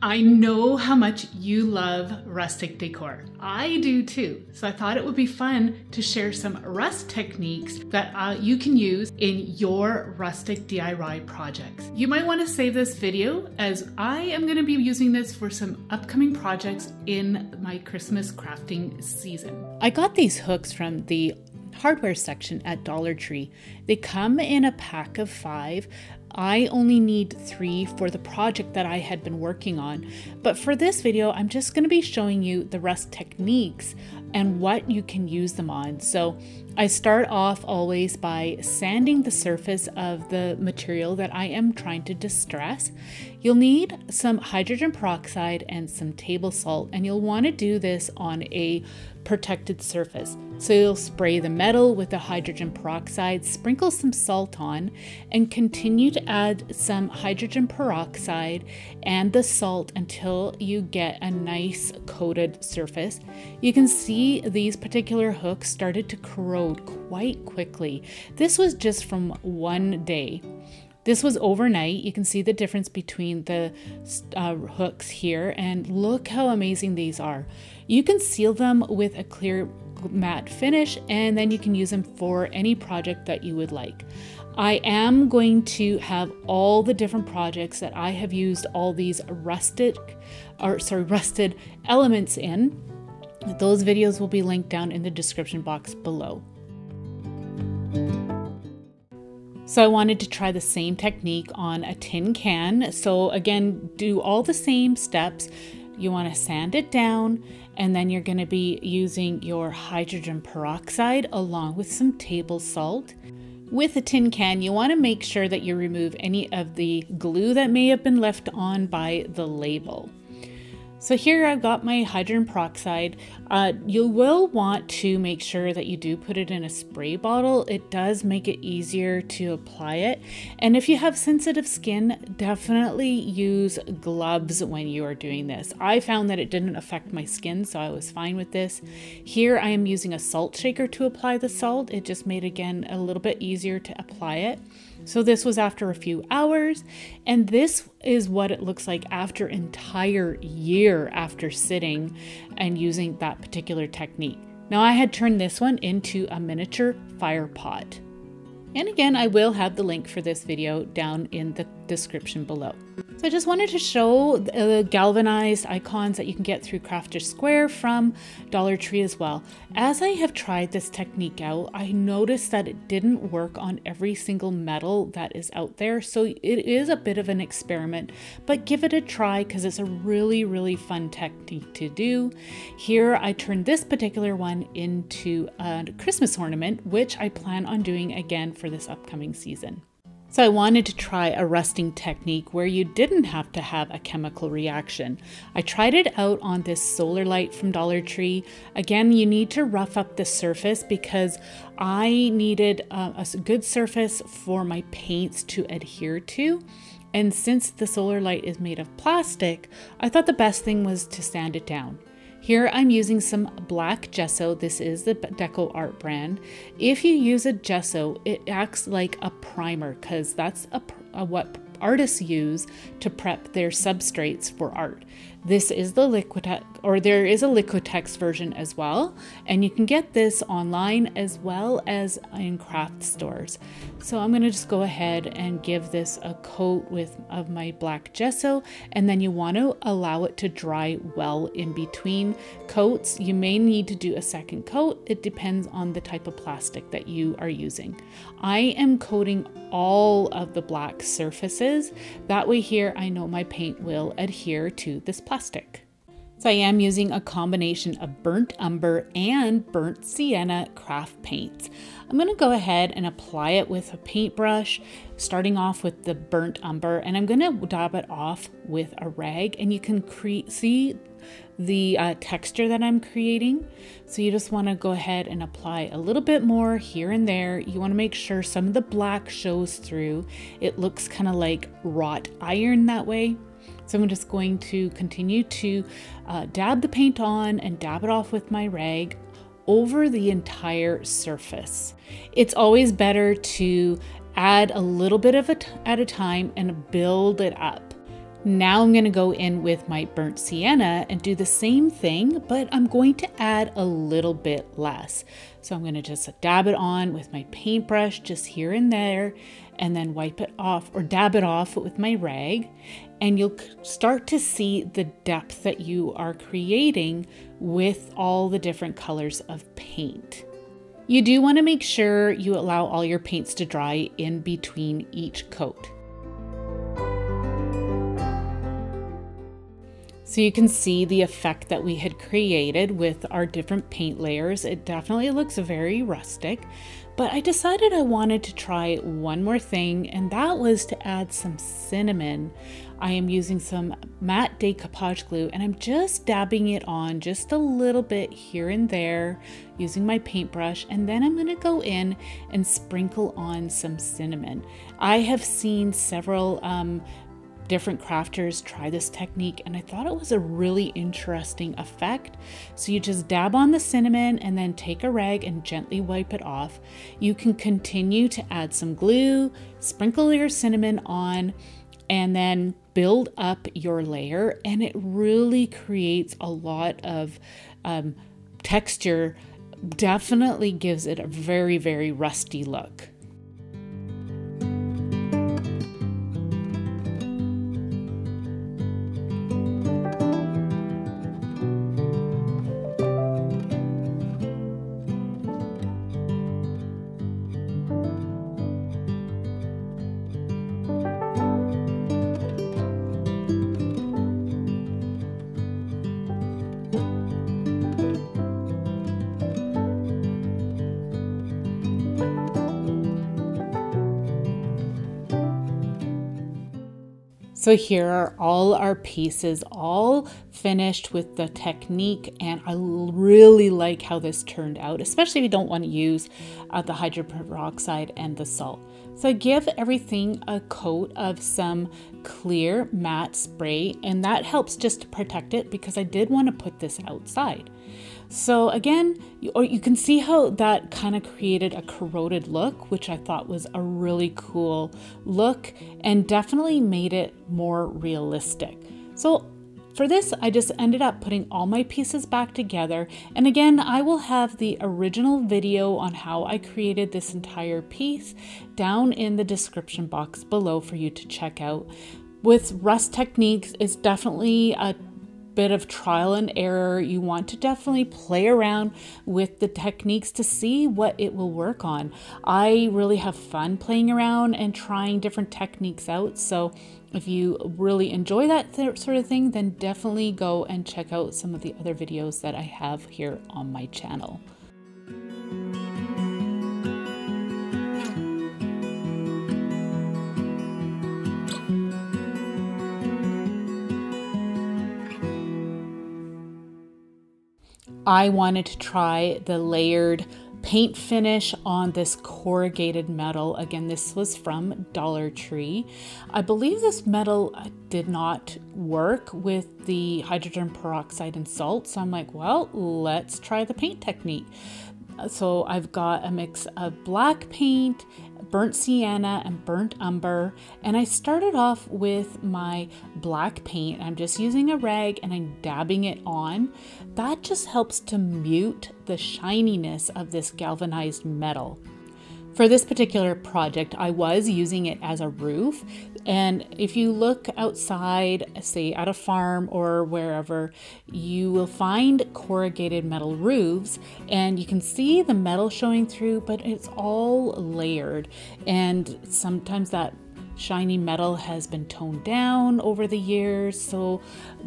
I know how much you love rustic decor. I do too. So I thought it would be fun to share some rust techniques that you can use in your rustic DIY projects. You might want to save this video as I am going to be using this for some upcoming projects in my Christmas crafting season. I got these hooks from the hardware section at Dollar Tree. They come in a pack of 5. I only need 3 for the project that I had been working on. But for this video, I'm just going to be showing you the rust techniques and what you can use them on. So I start off always by sanding the surface of the material that I am trying to distress. You'll need some hydrogen peroxide and some table salt, and you'll want to do this on a protected surface. So you'll spray the metal with the hydrogen peroxide, sprinkle some salt on, and continue to add some hydrogen peroxide and the salt until you get a nice coated surface. You can see these particular hooks started to corrode quite quickly. This was just from one day. This was overnight. You can see the difference between the hooks here, and look how amazing these are. You can seal them with a clear matte finish, and then you can use them for any project that you would like. I am going to have all the different projects that I have used all these rusted elements in. Those videos will be linked down in the description box below. So I wanted to try the same technique on a tin can. So again, do all the same steps. You want to sand it down, and then you're going to be using your hydrogen peroxide along with some table salt. With a tin can, you want to make sure that you remove any of the glue that may have been left on by the label. So here I've got my hydrogen peroxide. You will want to make sure that you do put it in a spray bottle. It does make it easier to apply it. And if you have sensitive skin, definitely use gloves when you are doing this. I found that it didn't affect my skin, so I was fine with this. Here I am using a salt shaker to apply the salt. It just made, again, a little bit easier to apply it. So this was after a few hours, and this is what it looks like after an entire year after sitting and using that particular technique. Now I had turned this one into a miniature fire pot. And again, I will have the link for this video down in the description below. So I just wanted to show the galvanized icons that you can get through Crafter Square from Dollar Tree as well. As I have tried this technique out, I noticed that it didn't work on every single metal that is out there. So it is a bit of an experiment, but give it a try because it's a really, really fun technique to do. Here I turned this particular one into a Christmas ornament, which I plan on doing again for this upcoming season. So I wanted to try a rusting technique where you didn't have to have a chemical reaction. I tried it out on this solar light from Dollar Tree. Again, you need to rough up the surface because I needed a good surface for my paints to adhere to. And since the solar light is made of plastic, I thought the best thing was to sand it down. Here I'm using some black gesso. This is the Deco Art brand. If you use a gesso, it acts like a primer because that's what artists use to prep their substrates for art. This is the Liquitex, or there is a Liquitex version as well, and you can get this online as well as in craft stores. So I'm going to just go ahead and give this a coat of my black gesso, and then you want to allow it to dry well in between coats. You may need to do a second coat. It depends on the type of plastic that you are using. I am coating all of the black surfaces. That way here I know my paint will adhere to this plastic. So I am using a combination of burnt umber and burnt sienna craft paints. I'm going to go ahead and apply it with a paintbrush, starting off with the burnt umber, and I'm going to dab it off with a rag, and you can see the texture that I'm creating. So you just want to go ahead and apply a little bit more here and there. You want to make sure some of the black shows through. It looks kind of like wrought iron that way. So I'm just going to continue to dab the paint on and dab it off with my rag over the entire surface. It's always better to add a little bit of it at a time and build it up. Now I'm going to go in with my burnt sienna and do the same thing, but I'm going to add a little bit less. So I'm going to just dab it on with my paintbrush just here and there, and then wipe it off or dab it off with my rag. And you'll start to see the depth that you are creating with all the different colors of paint. You do want to make sure you allow all your paints to dry in between each coat. So you can see the effect that we had created with our different paint layers. It definitely looks very rustic, but I decided I wanted to try one more thing, and that was to add some cinnamon. I am using some matte decoupage glue, and I'm just dabbing it on just a little bit here and there using my paintbrush, and then I'm going to go in and sprinkle on some cinnamon. I have seen several different crafters try this technique, and I thought it was a really interesting effect. So you just dab on the cinnamon and then take a rag and gently wipe it off. You can continue to add some glue, sprinkle your cinnamon on, and then build up your layer, and it really creates a lot of texture. Definitely gives it a very, very rusty look. So here are all our pieces all finished with the technique, and I really like how this turned out, especially if you don't want to use the hydrogen peroxide and the salt. So I give everything a coat of some clear matte spray, and that helps just to protect it because I did want to put this outside. So again, you can see how that kind of created a corroded look, which I thought was a really cool look and definitely made it more realistic. So for this, I just ended up putting all my pieces back together. And again, I will have the original video on how I created this entire piece down in the description box below for you to check out. With rust techniques, it's definitely a bit of trial and error. You want to definitely play around with the techniques to see what it will work on. I really have fun playing around and trying different techniques out. So if you really enjoy that sort of thing, then definitely go and check out some of the other videos that I have here on my channel. I wanted to try the layered paint finish on this corrugated metal. Again, this was from Dollar Tree. I believe this metal did not work with the hydrogen peroxide and salt. So I'm like, well, let's try the paint technique. So I've got a mix of black paint, burnt sienna, and burnt umber. And I started off with my black paint. I'm just using a rag and I'm dabbing it on. That just helps to mute the shininess of this galvanized metal. For this particular project, I was using it as a roof. And if you look outside, say at a farm or wherever, you will find corrugated metal roofs, and you can see the metal showing through, but it's all layered. And sometimes that shiny metal has been toned down over the years. So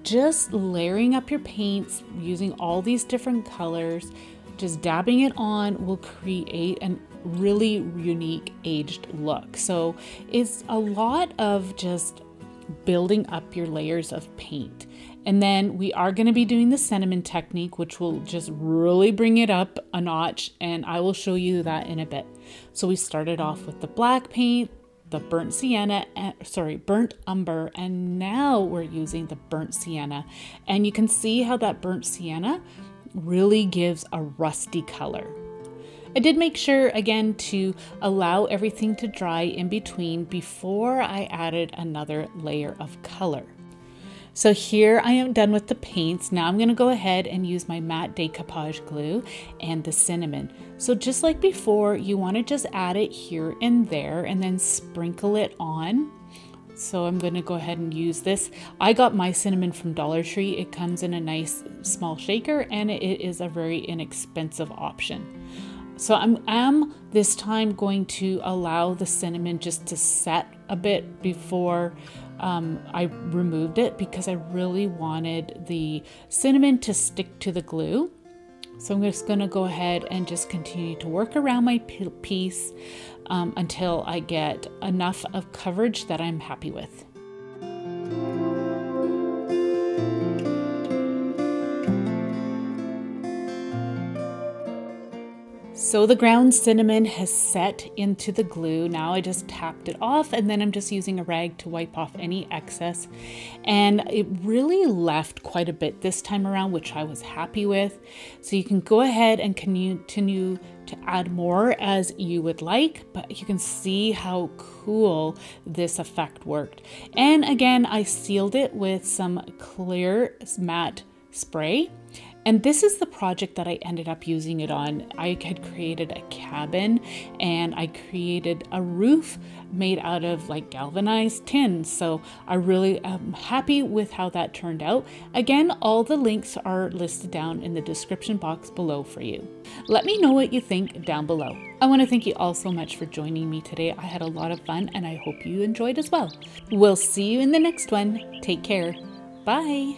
just layering up your paints using all these different colors, just dabbing it on will create an really unique aged look. So it's a lot of just building up your layers of paint. And then we are going to be doing the cinnamon technique, which will just really bring it up a notch, and I will show you that in a bit. So we started off with the black paint, the burnt sienna, burnt umber, and now we're using the burnt sienna. And you can see how that burnt sienna really gives a rusty color. I did make sure again to allow everything to dry in between before I added another layer of color. So here I am done with the paints. Now I'm going to go ahead and use my matte decoupage glue and the cinnamon. So just like before, you want to just add it here and there and then sprinkle it on. So I'm going to go ahead and use this. I got my cinnamon from Dollar Tree. It comes in a nice small shaker and it is a very inexpensive option. So I'm this time going to allow the cinnamon just to set a bit before I removed it, because I really wanted the cinnamon to stick to the glue. So I'm just going to go ahead and just continue to work around my piece until I get enough of coverage that I'm happy with. So the ground cinnamon has set into the glue. Now I just tapped it off and then I'm just using a rag to wipe off any excess. And it really left quite a bit this time around, which I was happy with. So you can go ahead and continue to add more as you would like, but you can see how cool this effect worked. And again, I sealed it with some clear matte spray. And this is the project that I ended up using it on. I had created a cabin and I created a roof made out of like galvanized tin. So I really am happy with how that turned out. Again, all the links are listed down in the description box below for you. Let me know what you think down below. I want to thank you all so much for joining me today. I had a lot of fun and I hope you enjoyed as well. We'll see you in the next one. Take care. Bye.